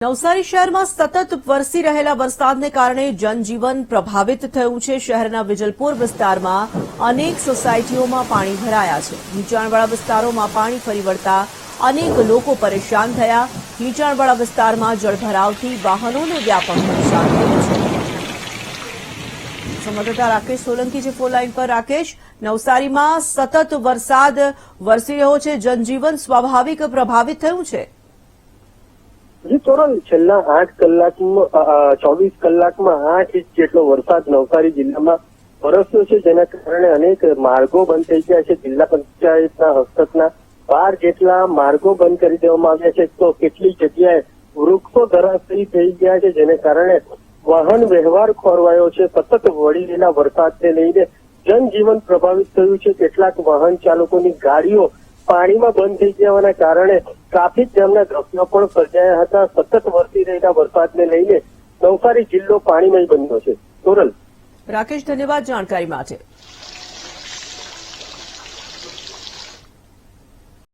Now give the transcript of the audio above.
નવસારી શહેરમાં સતત વરસી રહેલા વરસાદને કારણે જનજીવન પ્રભાવિત થયું છે। શહેરના વિજલપુર વિસ્તારમાં અનેક સોસાયટીઓમાં પાણી ભરાયા છે। નીચાણવાળા વિસ્તારોમાં પાણી ફરી વળતા અનેક લોકો પરેશાન થયા। નીચાણવાળા વિસ્તારમાં જળભરાવથી વાહનોને વ્યાપક નુકસાન થયું છે। સંવાદદાતા રાકેશ સોલંકી છે ફોન લાઈન પર। રાકેશ, નવસારીમાં સતત વરસાદ વરસી રહ્યો છે, જનજીવન સ્વાભાવિક પ્રભાવિત થયું છે। જી તોરણ છેલ્લા 8 કલાકમાં 24 કલાકમાં 8 ઇંચ જેટલો વરસાદ નવસારી જિલ્લામાં વરસ્યો છે, જેના કારણે અનેક માર્ગો બંધ થઈ ગયા છે। જિલ્લા પંચાયતના હસ્તકના 12 જેટલા માર્ગો બંધ કરી દેવામાં આવ્યા છે, તો કેટલીક જગ્યાએ વૃક્ષો ધરાશયી થઈ ગયા છે, જેને કારણે વાહન વ્યવહાર ખોરવાયો છે। સતત વળી રહેલા વરસાદને લઈને જનજીવન પ્રભાવિત થયું છે। કેટલાક વાહન ચાલકોની ગાડીઓ પાણીમાં બંધ થઈ જવાના કારણે ટ્રાફિક જામના દ્રશ્યો પણ સર્જાયા હતા। સતત વરસી રહેલા વરસાદને લઈને નવસારી જિલ્લો પાણીમય બન્યો છે। તોરલ રાકેશ, ધન્યવાદ જાણકારી માટે।